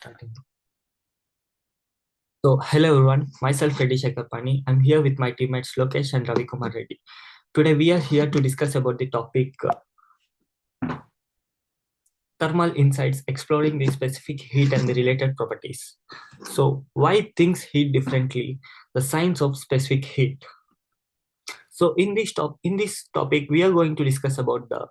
Starting. So, hello everyone, myself Reddy Chakrapani. I'm here with my teammates Lokesh and Ravikumar Reddy. Today we are here to discuss about the topic thermal insights, exploring the specific heat and the related properties. So, why things heat differently? The science of specific heat. So in this topic, we are going to discuss about the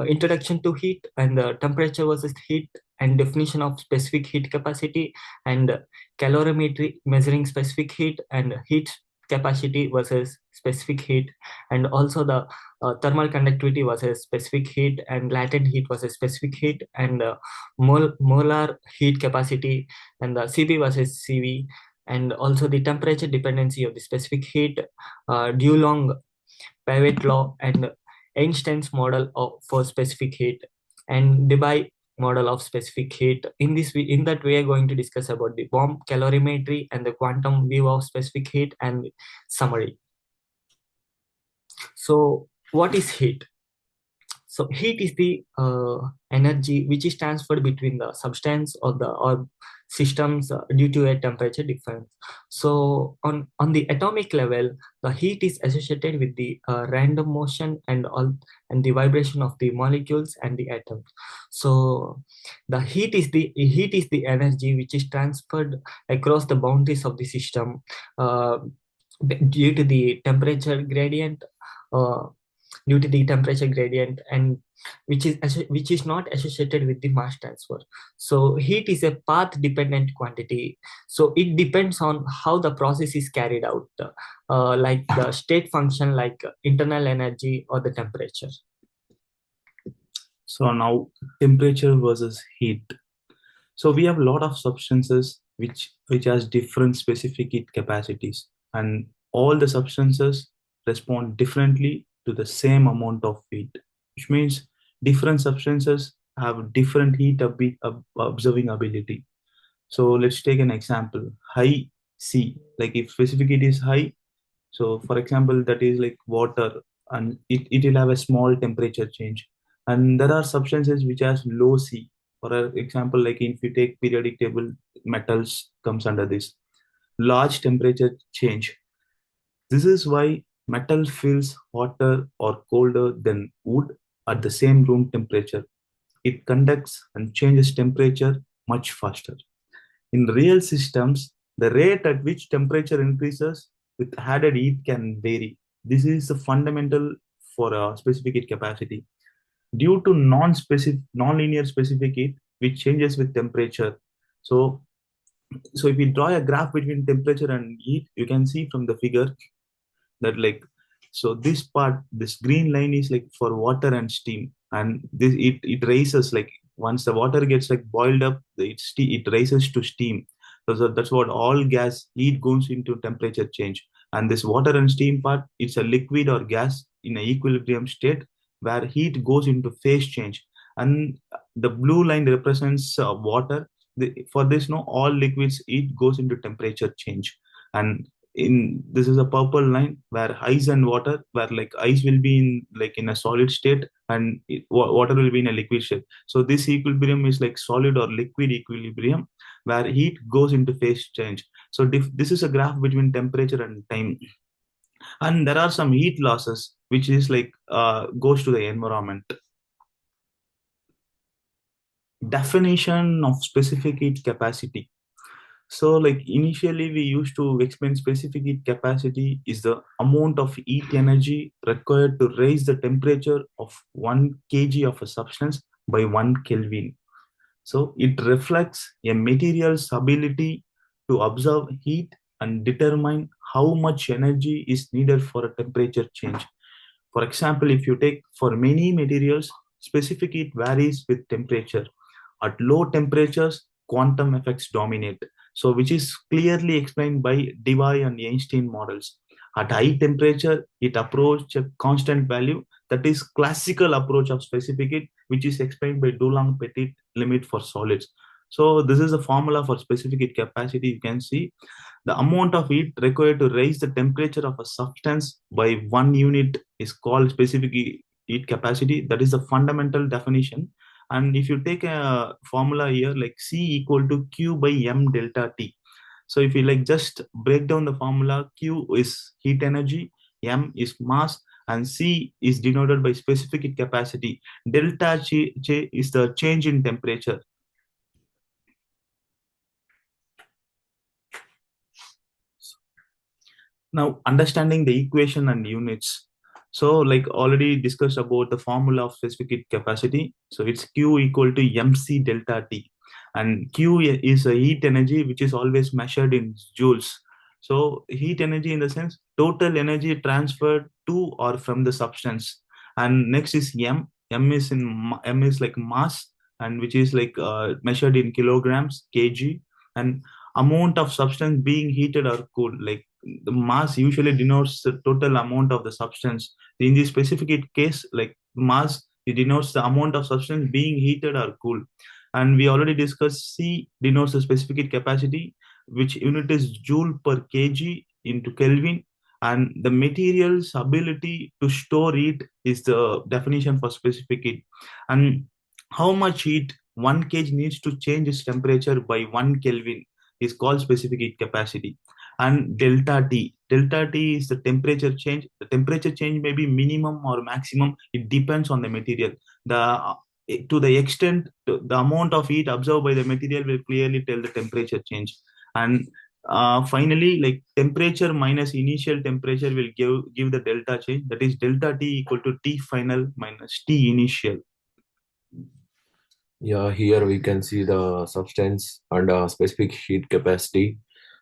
introduction to heat and the temperature versus heat and definition of specific heat capacity and calorimetry measuring specific heat and heat capacity versus specific heat, and also the thermal conductivity versus specific heat and latent heat versus specific heat, and molar heat capacity and the Cp versus Cv, and also the temperature dependency of the specific heat, Dulong Pivot law, and Einstein's model for specific heat, and Debye model of specific heat. In that we are going to discuss about the bomb calorimetry and the quantum view of specific heat and summary. So, what is heat? So heat is the energy which is transferred between the substance or systems due to a temperature difference. So on the atomic level, the heat is associated with the random motion and the vibration of the molecules and the atoms. So the heat is the energy which is transferred across the boundaries of the system uh, due to the temperature gradient. Uh, Due to the temperature gradient, and which is not associated with the mass transfer. So heat is a path dependent quantity, so it depends on how the process is carried out, like the state function, like internal energy or the temperature. So now temperature versus heat. So we have a lot of substances which has different specific heat capacities, and all the substances respond differently to the same amount of heat, which means different substances have different observing ability. So let's take an example. High C, like if specific heat is high, so for example, that is like water, and it will have a small temperature change. And there are substances which has low C. For example, like if you take periodic table, metals comes under this. Large temperature change. This is why metal feels hotter or colder than wood at the same room temperature. It conducts and changes temperature much faster. In real systems, the rate at which temperature increases with added heat can vary. This is the fundamental for a specific heat capacity. Due to non-linear specific heat, which changes with temperature. So, so if we draw a graph between temperature and heat, you can see from the figure that like, so this part, this green line is like for water and steam, and it raises like once the water gets like boiled up, it raises to steam. So that's what all gas heat goes into temperature change. And this water and steam part, it's a liquid or gas in an equilibrium state where heat goes into phase change. And the blue line represents water. For this, no, all liquids heat goes into temperature change. And in this is a purple line where ice and water, where like ice will be in like in a solid state, and water will be in a liquid state. So this equilibrium is like solid or liquid equilibrium where heat goes into phase change. So this is a graph between temperature and time. And there are some heat losses which is like goes to the environment. Definition of specific heat capacity. So, like initially, we used to explain specific heat capacity is the amount of heat energy required to raise the temperature of 1 kg of a substance by 1 Kelvin. So, it reflects a material's ability to absorb heat and determine how much energy is needed for a temperature change. For example, if you take for many materials, specific heat varies with temperature. At low temperatures, quantum effects dominate. So, which is clearly explained by Debye and Einstein models. At high temperature, it approaches a constant value. That is classical approach of specific heat, which is explained by Dulong-Petit limit for solids. So, this is a formula for specific heat capacity. You can see the amount of heat required to raise the temperature of a substance by 1 unit is called specific heat capacity. That is the fundamental definition. And if you take a formula here, like C equal to Q by M delta T. So if you like just break down the formula, Q is heat energy, M is mass, and C is denoted by specific heat capacity. Delta Ch is the change in temperature. Now, understanding the equation and units. So, like already discussed about the formula of specific heat capacity. So, it's Q equal to MC delta T. And Q is a heat energy which is always measured in joules. So, heat energy in the sense total energy transferred to or from the substance. And next is M. M is like mass, and which is like measured in kilograms, kg, and amount of substance being heated or cooled. Like the mass usually denotes the total amount of the substance. In this specific case, like mass, it denotes the amount of substance being heated or cooled. And we already discussed C denotes the specific heat capacity, which unit is joule per kg into Kelvin. And the material's ability to store heat is the definition for specific heat. And how much heat 1 kg needs to change its temperature by 1 Kelvin is called specific heat capacity. And delta T is the temperature change. The temperature change may be minimum or maximum. It depends on the material. To the extent, the amount of heat absorbed by the material will clearly tell the temperature change. And finally, like temperature minus initial temperature will give the delta change. That is delta T equal to T final minus T initial. Yeah, here we can see the substance and specific heat capacity.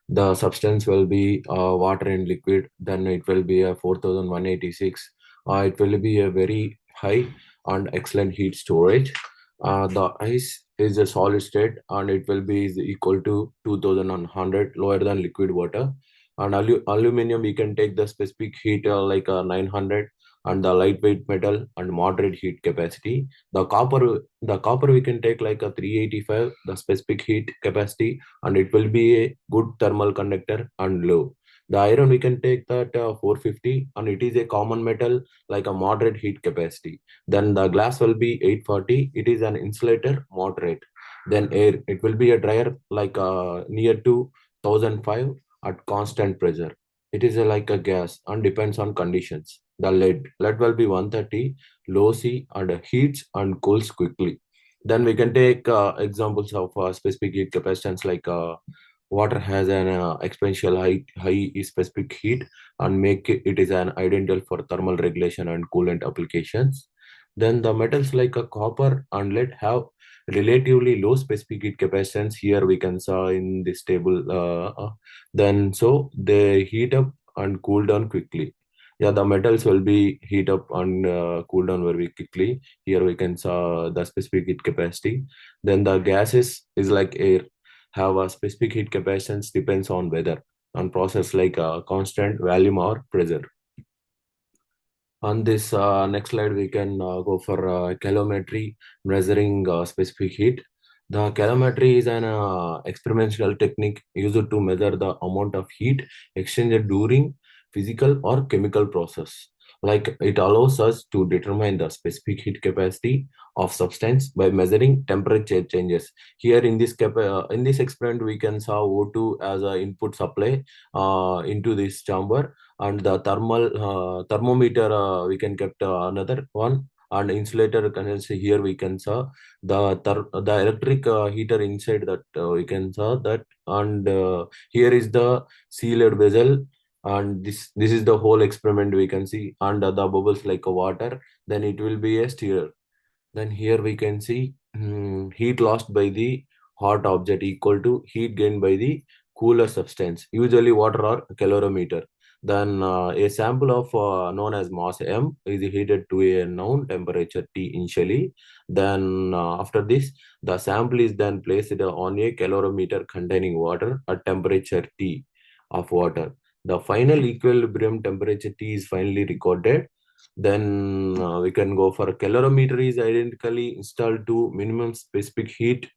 The substance will be water and liquid, then it will be a 4186. It will be a very high and excellent heat storage. The ice is a solid state and it will be is equal to 2100, lower than liquid water. And aluminum, we can take the specific heat like 900, and the lightweight metal and moderate heat capacity. The copper we can take like a 385, the specific heat capacity, and it will be a good thermal conductor and low. The iron we can take that 450, and it is a common metal like a moderate heat capacity. Then the glass will be 840, it is an insulator moderate. Then air, it will be a dryer like near to 1005 at constant pressure. It is like a gas and depends on conditions. The lead will be 130, low C, and heats and cools quickly. Then we can take examples of specific heat capacitance like water has an exponential high specific heat and make it is an ideal for thermal regulation and coolant applications. Then the metals like a copper and lead have relatively low specific heat capacitance. Here we can saw in this table. Then so they heat up and cool down quickly. Yeah, the metals will be heat up and cool down very quickly. Here we can saw the specific heat capacity. Then the gases is like air, have a specific heat capacitance depends on weather and process like a constant volume or pressure. On this next slide, we can go for calorimetry, measuring specific heat. The calorimetry is an experimental technique used to measure the amount of heat exchanged during physical or chemical process. Like it allows us to determine the specific heat capacity of substance by measuring temperature changes. Here in this experiment, we can saw O2 as an input supply into this chamber, and the thermometer we can kept another one, and insulator can see here we can saw the electric heater inside that we can saw that. And here is the sealed vessel, and this is the whole experiment we can see, and the bubbles like a water, then it will be a stir. Then here we can see heat lost by the hot object equal to heat gained by the cooler substance, usually water or calorimeter. Then a sample of known as mass M is heated to a known temperature T initially. Then after this, the sample is then placed on a calorimeter containing water at temperature T of water. The final equilibrium temperature T is finally recorded. Then we can go for calorimeter is identically installed to minimum specific heat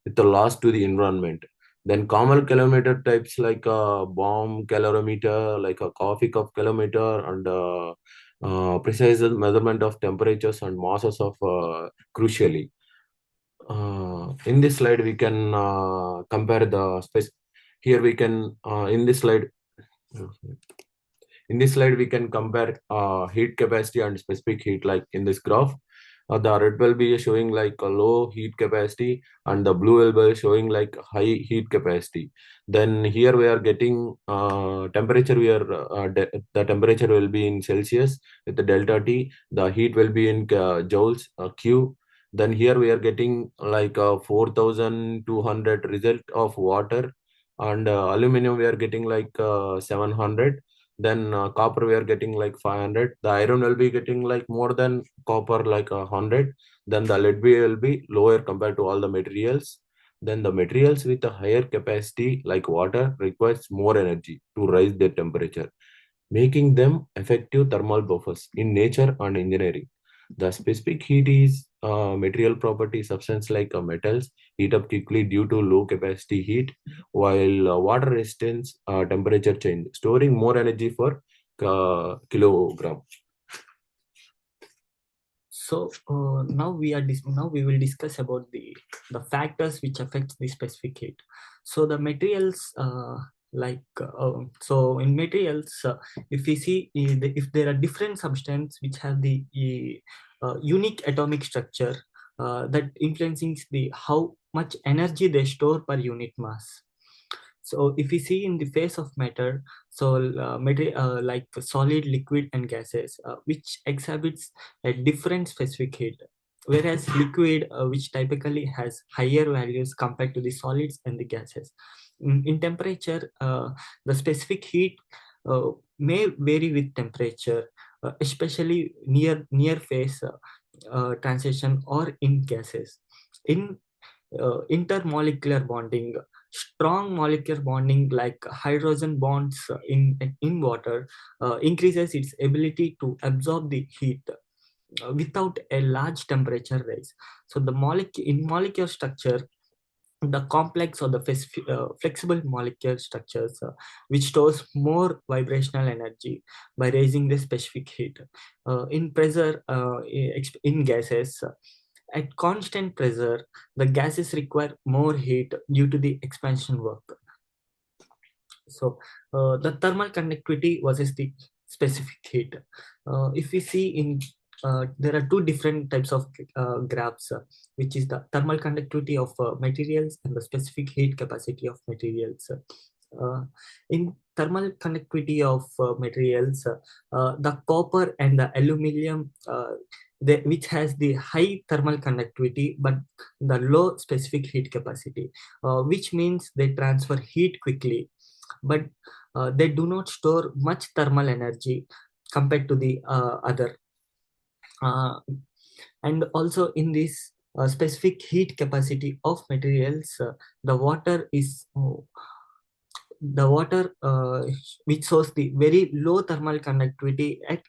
with the loss to the environment. Then common calorimeter types like a bomb calorimeter, like a coffee cup calorimeter, and precise measurement of temperatures and masses of crucially. In this slide we can compare the space. Here we can in this slide we can compare heat capacity and specific heat. Like in this graph, the red will be showing like a low heat capacity, and the blue will be showing like high heat capacity. Then here we are getting temperature. The temperature will be in Celsius with the delta T. The heat will be in joules Q. Then here we are getting like 4,200 result of water, and aluminum we are getting like 700. Then copper we are getting like 500. The iron will be getting like more than copper, like 100. Then the lead will be lower compared to all the materials. Then the materials with a higher capacity like water requires more energy to raise their temperature, making them effective thermal buffers in nature and engineering. The specific heat is material property. Substance like metals heat up quickly due to low capacity heat, while water resistance temperature change, storing more energy for kilogram. So now we will discuss about the factors which affect the specific heat. So the materials, so in materials, if we see if there are different substances which have the unique atomic structure that influencing the how much energy they store per unit mass. So if we see in the phase of matter, so like solid, liquid, and gases, which exhibits a different specific heat, whereas liquid, which typically has higher values compared to the solids and the gases. In temperature, the specific heat may vary with temperature, especially near phase transition or in gases. In intermolecular bonding, strong molecular bonding like hydrogen bonds in water increases its ability to absorb the heat without a large temperature rise. So the molecule in molecular structure, the complex or the flexible molecular structures which stores more vibrational energy by raising the specific heat. In pressure, in gases, at constant pressure, the gases require more heat due to the expansion work. So the thermal conductivity versus the specific heat. If we see in there are two different types of graphs, which is the thermal conductivity of materials and the specific heat capacity of materials. In thermal conductivity of materials, the copper and the aluminum, which has the high thermal conductivity but the low specific heat capacity, which means they transfer heat quickly, but they do not store much thermal energy compared to the other. And also in this specific heat capacity of materials, the water is the water which shows the very low thermal conductivity at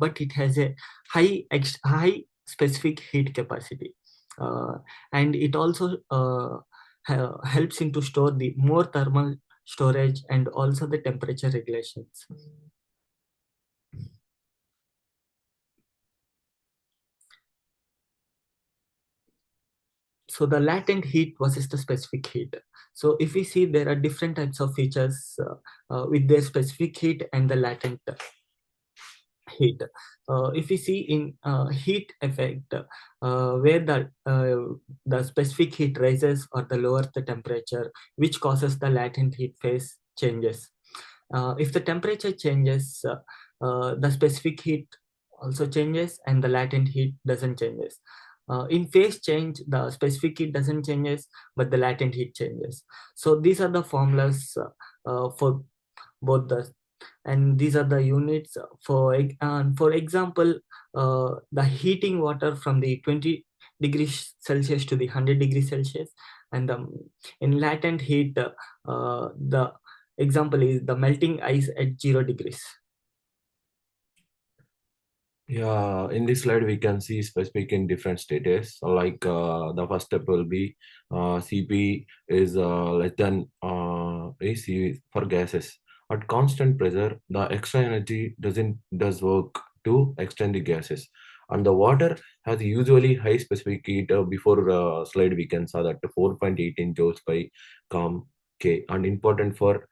but it has a high specific heat capacity, and it also helps into store the more thermal storage and also the temperature regulations. So the latent heat versus the specific heat. So if we see, there are different types of features with their specific heat and the latent heat. If we see in heat effect, where the specific heat rises or the lower the temperature, which causes the latent heat phase changes. If the temperature changes, the specific heat also changes and the latent heat doesn't changes. In phase change, the specific heat doesn't changes, but the latent heat changes. So these are the formulas for both and these are the units for example, the heating water from the 20 degrees Celsius to the 100 degrees Celsius, and in latent heat, the example is the melting ice at 0 degrees. Yeah, in this slide we can see specific in different status. Like the first step will be CP is less than AC for gases. At constant pressure, the extra energy does work to extend the gases. And the water has usually high specific heat. Before slide we can saw that 4.18 joules by calm K, and important for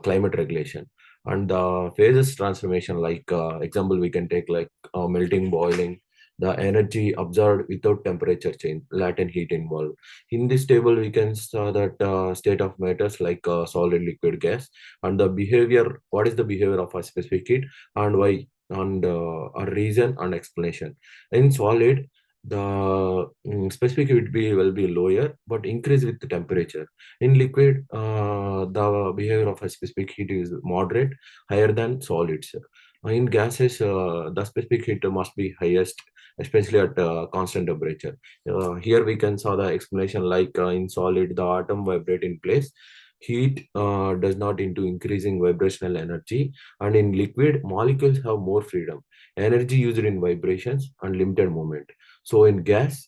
climate regulation. And the phases transformation, like example we can take like melting, boiling, the energy absorbed without temperature change, latent heat involved. In this table we can saw that state of matters like solid, liquid, gas, and the behavior, what is the behavior of a specific heat and why, and a reason and explanation. In solid, the specific will be lower but increase with the temperature. In liquid, the behavior of a specific heat is moderate, higher than solids. In gases, the specific heat must be highest, especially at constant temperature. Here we can saw the explanation like in solid, the atom vibrate in place. Heat does not into increasing vibrational energy, and in liquid, molecules have more freedom, energy used in vibrations and limited movement. So in gas,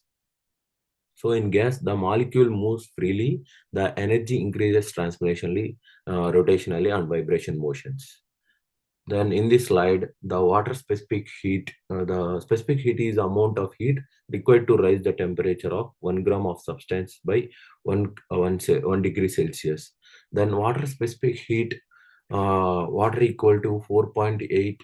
the molecule moves freely. The energy increases translationally, rotationally, and vibration motions. Then in this slide, the water specific heat, the specific heat is amount of heat required to raise the temperature of 1 gram of substance by 1 degree Celsius. Then water specific heat, water equal to 4.8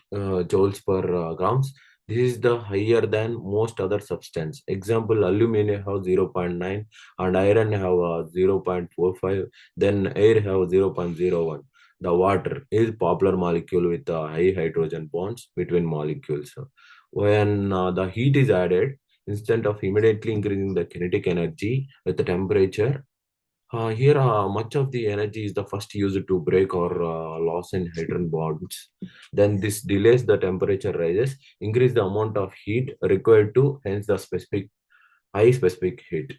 joules per grams. This is the higher than most other substance. Example, aluminum have 0.9 and iron have 0.45. Then air have 0.01. The water is popular molecule with high hydrogen bonds between molecules. When the heat is added, instead of immediately increasing the kinetic energy with the temperature, here much of the energy is the first used to break or loss in hydrogen bonds. Then this delays the temperature rises, increase the amount of heat required to hence the specific high specific heat.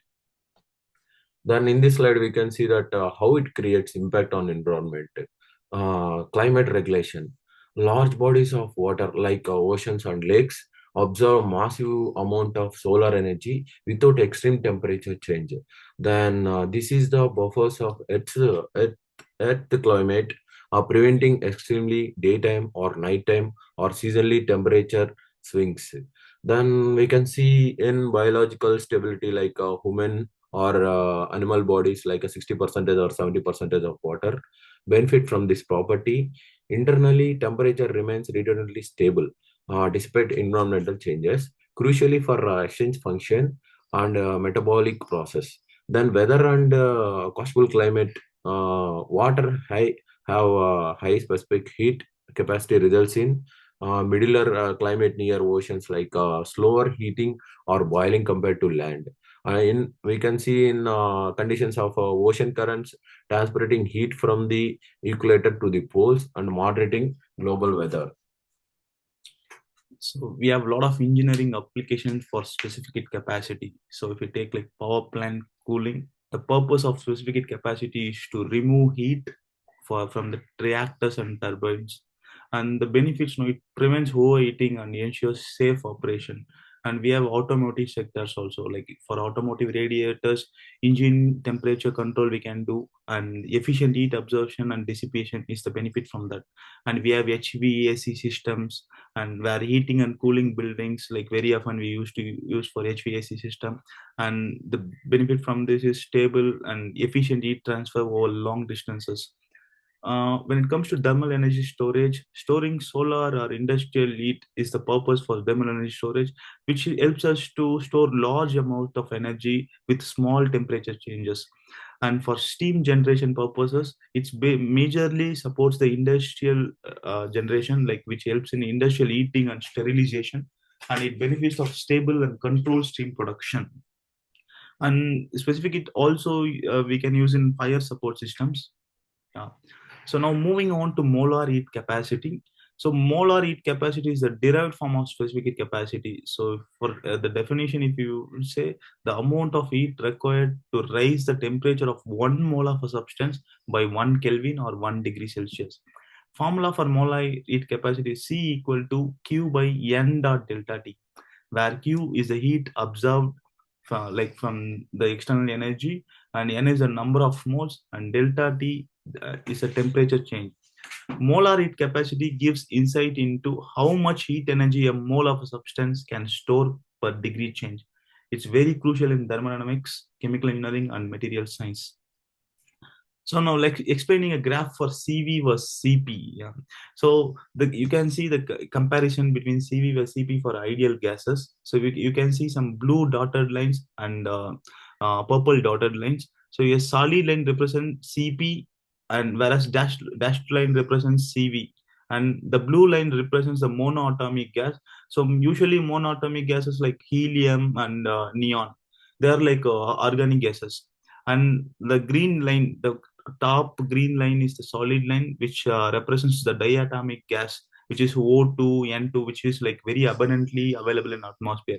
Then in this slide, we can see that how it creates impact on environment. Climate regulation. Large bodies of water like oceans and lakes absorb massive amount of solar energy without extreme temperature change. Then this is the buffers of Earth climate, preventing extremely daytime or nighttime or seasonally temperature swings. Then we can see in biological stability like human or animal bodies like a 60% or 70% of water benefit from this property. Internally, temperature remains relatively stable despite environmental changes, crucially for exchange function and metabolic process. Then weather and coastal climate, water high have high specific heat capacity results in middler climate near oceans like slower heating or boiling compared to land. In we can see in conditions of ocean currents transporting heat from the equator to the poles and moderating global weather. So we have a lot of engineering applications for specific heat capacity. So if you take like power plant cooling, the purpose of specific heat capacity is to remove heat from the reactors and turbines. And the benefits, it prevents overheating and ensures safe operation. And we have automotive sectors also, like for automotive radiators, engine temperature control we can do, and efficient heat absorption and dissipation is the benefit from that. And we have HVAC systems, and where heating and cooling buildings, like very often we used to use for HVAC system. And the benefit from this is stable and efficient heat transfer over long distances. When it comes to thermal energy storage, storing solar or industrial heat is the purpose for thermal energy storage, which helps us to store large amount of energy with small temperature changes. And for steam generation purposes, it's majorly supports the industrial generation, like which helps in industrial heating and sterilization, and it benefits of stable and controlled steam production. And specific it also we can use in fire support systems. Yeah. So now moving on to molar heat capacity. So molar heat capacity is the derived form of specific heat capacity. So for the definition, if you say the amount of heat required to raise the temperature of 1 mole of a substance by 1 Kelvin or 1 degree Celsius. Formula for molar heat capacity is C equal to Q by N dot delta T, where Q is the heat absorbed from the external energy, and N is the number of moles, and delta T is a temperature change. Molar heat capacity gives insight into how much heat energy a mole of a substance can store per degree change. It's very crucial in thermodynamics, chemical engineering, and material science. So now, like explaining a graph for CV versus CP. Yeah. So you can see the comparison between CV versus CP for ideal gases. So you can see some blue dotted lines and purple dotted lines. So a solid line represents CP, and whereas dashed line represents CV. And the blue line represents the monoatomic gas. So usually monoatomic gases like helium and neon, they are like organic gases. And the green line, the top green line is the solid line, which represents the diatomic gas, which is O2, N2, which is like very abundantly available in atmosphere.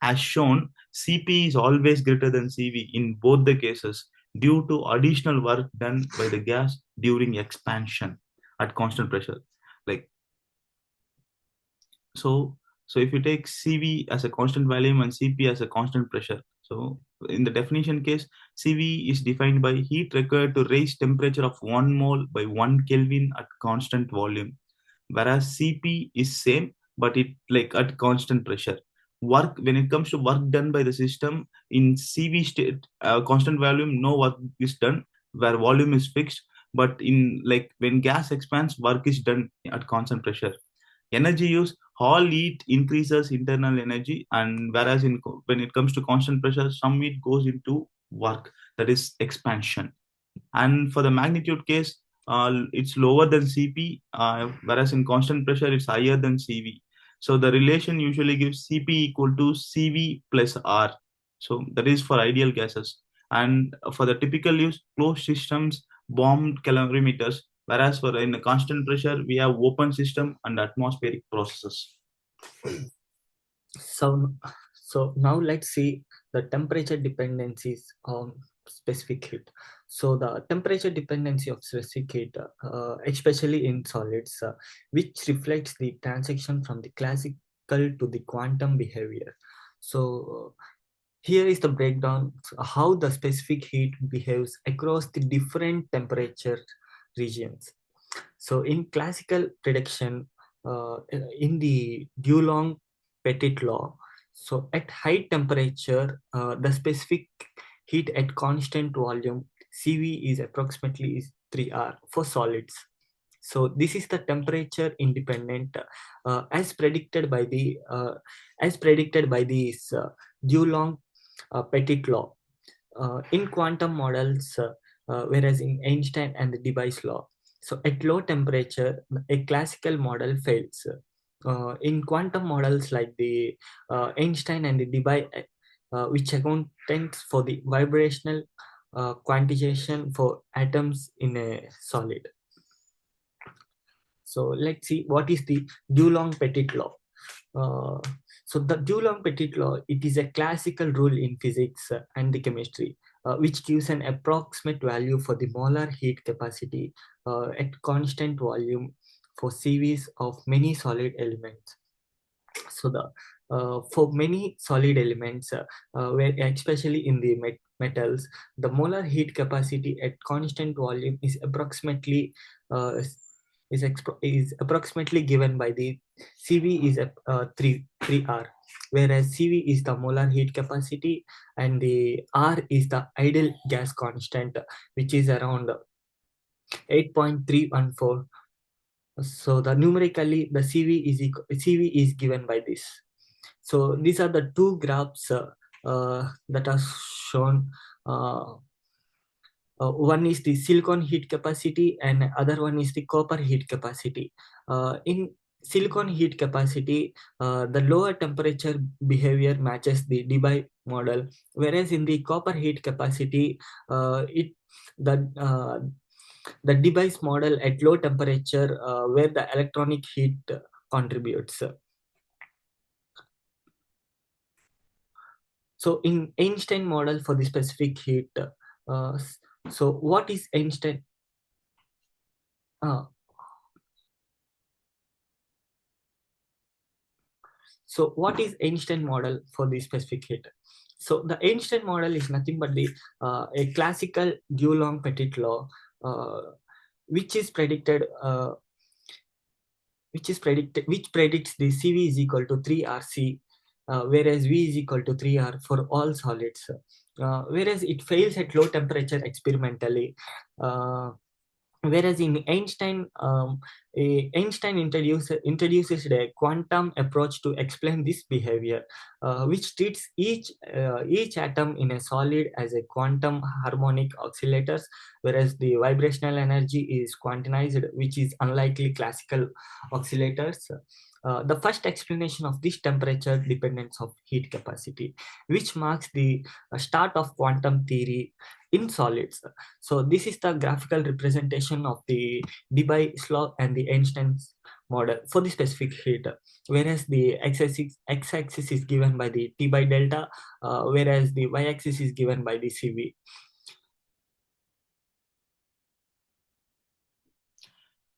As shown, CP is always greater than CV in both the cases due to additional work done by the gas during expansion at constant pressure. Like so, so if you take CV as a constant volume and CP as a constant pressure, so in the definition case, CV is defined by heat required to raise temperature of 1 mole by 1 Kelvin at constant volume, whereas CP is same, but it like at constant pressure. Work, when it comes to work done by the system in CV state, constant volume, no work is done, where volume is fixed. But in like when gas expands, work is done at constant pressure. Energy use, all heat increases internal energy, and whereas when it comes to constant pressure, some heat goes into work, that is expansion. And for the magnitude case, it's lower than CP, whereas in constant pressure it's higher than CV. So the relation usually gives CP equal to CV plus R. So that is for ideal gases. And for the typical use, closed systems, bomb calorimeters, whereas for in a constant pressure, we have open system and atmospheric processes. So now let's see the temperature dependencies on specific heat. So the temperature dependency of specific heat, especially in solids, which reflects the transition from the classical to the quantum behavior. So here is the breakdown how the specific heat behaves across the different temperature regions. So in classical prediction, in the Dulong Petit law, so at high temperature, the specific heat at constant volume CV is approximately 3R for solids. So this is the temperature independent, as predicted by the Dulong Petit law in quantum models, whereas in Einstein and the Device law. So at low temperature, a classical model fails. In quantum models like the Einstein and the Debye, which account for the vibrational quantization for atoms in a solid. So let's see what is the Dulong-Petit law. So the Dulong-Petit law, it is a classical rule in physics and the chemistry, which gives an approximate value for the molar heat capacity at constant volume for series of many solid elements. So the for many solid elements, where especially in the metals, the molar heat capacity at constant volume is approximately approximately given by the CV is 3R, whereas CV is the molar heat capacity and the R is the ideal gas constant, which is around 8.314. So the numerically the CV is given by this. So these are the two graphs that are shown. One is the silicon heat capacity and other one is the copper heat capacity. In silicon heat capacity, the lower temperature behavior matches the Debye model, whereas in the copper heat capacity, the Debye's model at low temperature, where the electronic heat contributes. So in Einstein model for the specific heat, so what is Einstein? So what is Einstein model for the specific heat? So the Einstein model is nothing but the a classical Dulong-Petit law, which is predicted which predicts the CV is equal to 3RC, whereas V is equal to 3R for all solids. Whereas it fails at low temperature experimentally. Whereas in Einstein introduces a quantum approach to explain this behavior, which treats each atom in a solid as a quantum harmonic oscillators, whereas the vibrational energy is quantized, which is unlikely classical oscillators. The first explanation of this temperature dependence of heat capacity, which marks the start of quantum theory in solids. So this is the graphical representation of the Debye-Slough and the Einstein's model for the specific heat, whereas the x-axis is given by the T by delta, whereas the y-axis is given by the CV.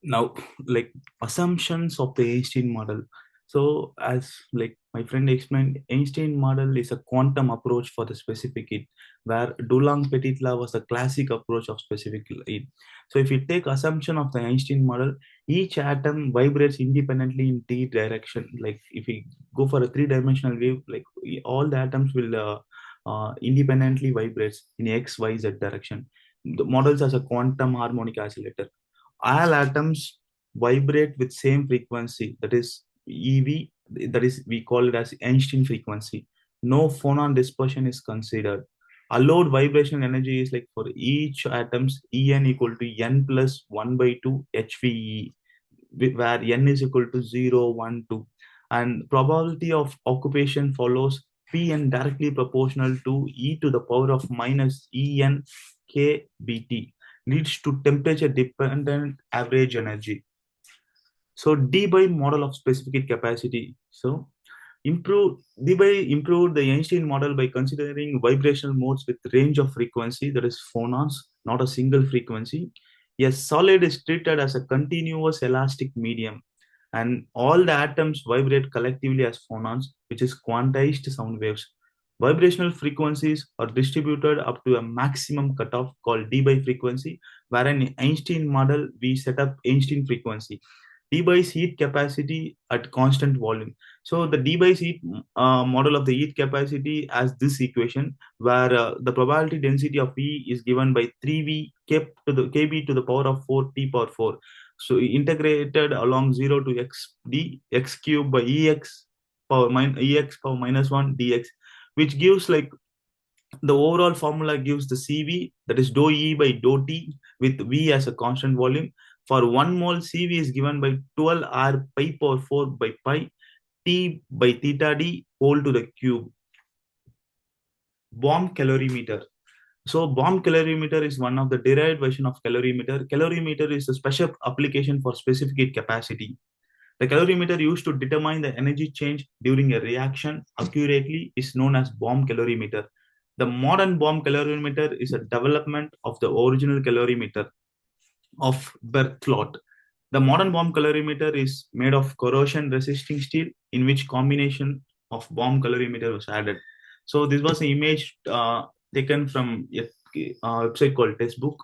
Now, like assumptions of the Einstein model. So as like my friend explained, Einstein model is a quantum approach for the specific heat, where Dulong-Petit was the classic approach of specific heat. So if you take assumption of the Einstein model, each atom vibrates independently in t direction. Like if we go for a three-dimensional wave, like all the atoms will independently vibrates in x, y, z direction. The models as a quantum harmonic oscillator. All atoms vibrate with same frequency, that is EV, that is we call it as Einstein frequency. No phonon dispersion is considered. Allowed vibration energy is like for each atoms En equal to n plus 1 by 2 HVE, where n is equal to 0, 1, 2. And probability of occupation follows Pn directly proportional to e to the power of minus En kBT, leads to temperature dependent average energy. So Debye model of specific heat capacity. So Debye improved the Einstein model by considering vibrational modes with range of frequency, that is phonons, not a single frequency. A solid is treated as a continuous elastic medium, and all the atoms vibrate collectively as phonons, which is quantized sound waves. Vibrational frequencies are distributed up to a maximum cutoff called Debye frequency, where in Einstein model we set up Einstein frequency. Debye's heat capacity at constant volume. So the Debye's heat model of the heat capacity as this equation, where the probability density of E is given by 3V kept to the kb to the power of 4 t power 4. So integrated along 0 to x d x cube by ex power minus 1 dx, which gives like the overall formula gives the CV, that is dou E by dou T with V as a constant volume. For 1 mole, CV is given by 12 R pi power 4 by pi T by theta D whole to the cube. Bomb calorimeter. So bomb calorimeter is one of the derived version of calorimeter. Calorimeter is a special application for specific heat capacity. The calorimeter used to determine the energy change during a reaction accurately is known as bomb calorimeter. The modern bomb calorimeter is a development of the original calorimeter of Berthelot. The modern bomb calorimeter is made of corrosion resisting steel, in which combination of bomb calorimeter was added. So this was an image taken from a website called Textbook.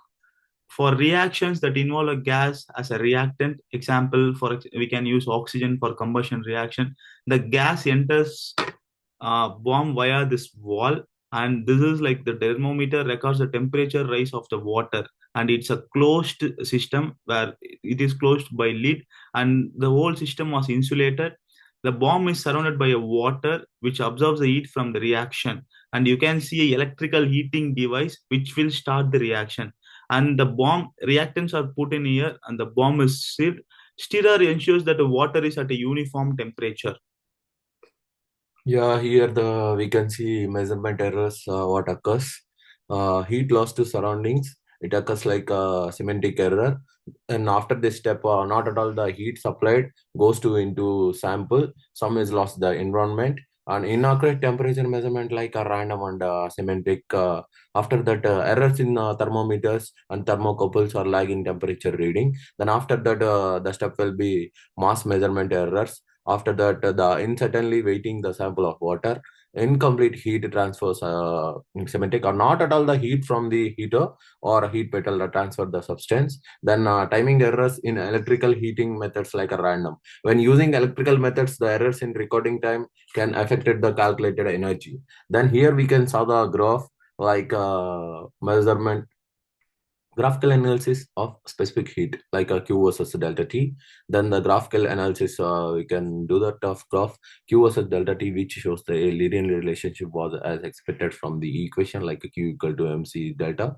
For reactions that involve a gas as a reactant, example, for we can use oxygen for combustion reaction. The gas enters bomb via this wall, and this is like the thermometer records the temperature rise of the water, and it's a closed system where it is closed by lid, and the whole system was insulated. The bomb is surrounded by a water which absorbs the heat from the reaction, and you can see a electrical heating device which will start the reaction, and the bomb reactants are put in here, and the bomb is stirred. Stirrer ensures that the water is at a uniform temperature. Yeah, here we can see measurement errors. What occurs? Heat loss to surroundings. It occurs like a semantic error, and after this step, not at all the heat supplied goes to into sample. Some is lost the environment, and inaccurate temperature measurement like a random and semantic. After that, errors in thermometers and thermocouples are lagging temperature reading. Then after that, the step will be mass measurement errors. After that, the uncertainly weighting the sample of water. incomplete heat transfers semantic, or not at all the heat from the heater or heat metal that transfer the substance. Then timing errors in electrical heating methods like a random. When using electrical methods, the errors in recording time can affect the calculated energy. Then here we can saw the graph like measurement graphical analysis of specific heat like a Q versus delta T. Then the graphical analysis, we can do that of graph Q versus delta T, which shows the linear relationship was as expected from the equation like a Q equal to MC delta.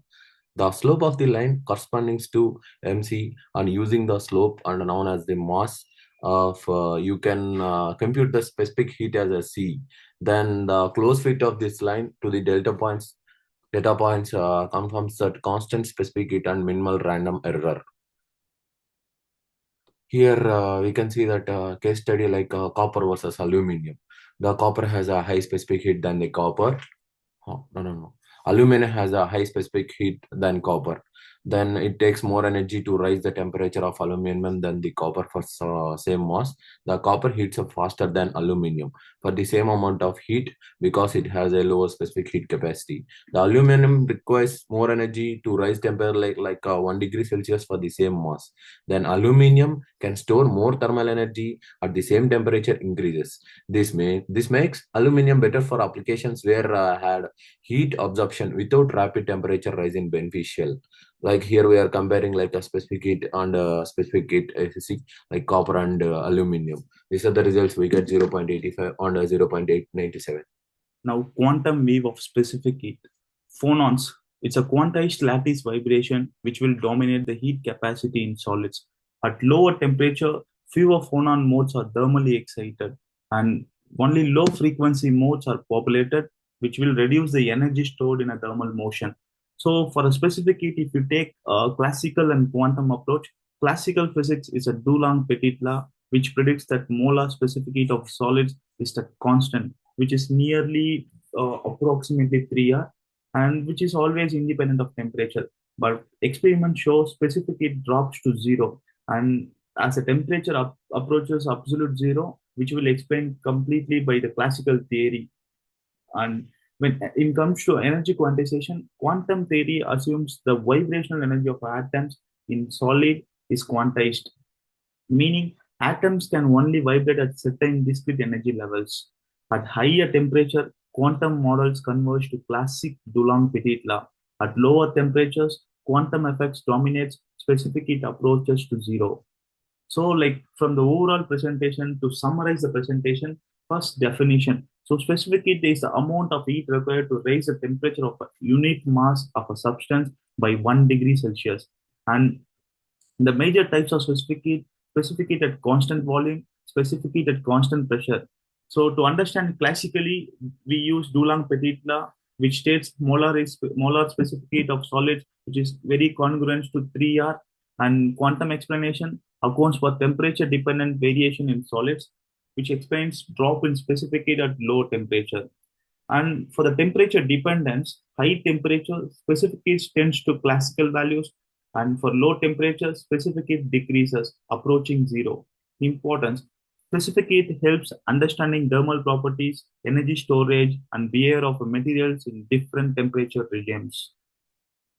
The slope of the line corresponding to MC, and using the slope and known as the mass of, you can compute the specific heat as a C. Then the close fit of this line to the data points confirms that constant specific heat and minimal random error. Here we can see that case study like copper versus aluminum. The copper has a high specific heat than the copper. Oh, no. Aluminum has a high specific heat than copper. Then it takes more energy to rise the temperature of aluminum than the copper for same mass. The copper heats up faster than aluminum for the same amount of heat because it has a lower specific heat capacity. The aluminum requires more energy to rise temperature like 1 degree Celsius for the same mass. Then aluminum can store more thermal energy at the same temperature increases. This makes aluminum better for applications where had heat absorption without rapid temperature rising beneficial. Like here we are comparing like a specific heat and specific heat like copper and aluminum. These are the results we get 0.85 and 0.897. Now, quantum wave of specific heat. Phonons. It's a quantized lattice vibration which will dominate the heat capacity in solids. At lower temperature, fewer phonon modes are thermally excited, and only low frequency modes are populated, which will reduce the energy stored in a thermal motion. So, for a specific heat, if you take a classical and quantum approach, classical physics is a Dulong-Petit law, which predicts that molar specific heat of solids is a constant, which is nearly approximately 3R, and which is always independent of temperature. But experiments show specific heat drops to zero, and as the temperature approaches absolute zero, which will explain completely by the classical theory. And when it comes to energy quantization, quantum theory assumes the vibrational energy of atoms in solid is quantized, meaning atoms can only vibrate at certain discrete energy levels. At higher temperature, quantum models converge to classic Dulong-Petit law. At lower temperatures, quantum effects dominates, specific heat approaches to zero. So, like from the overall presentation, to summarize the presentation, first definition. So, specific heat is the amount of heat required to raise the temperature of a unit mass of a substance by 1 degree Celsius. And the major types of specific heat at constant volume, specific heat at constant pressure. So to understand classically, we use Dulong-Petit law, which states molar specific heat of solids, which is very congruent to 3R, and quantum explanation accounts for temperature dependent variation in solids, which explains drop in specific heat at low temperature. And for the temperature dependence, high temperature specific heat tends to classical values, and for low temperature, specific heat decreases, approaching zero. Importance. Specific heat helps understanding thermal properties, energy storage, and behavior of materials in different temperature regimes.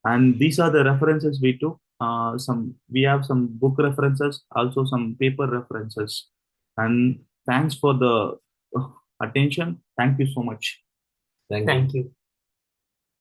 And these are the references we took. We have some book references, also some paper references. And thanks for the attention. Thank you so much. Thank you.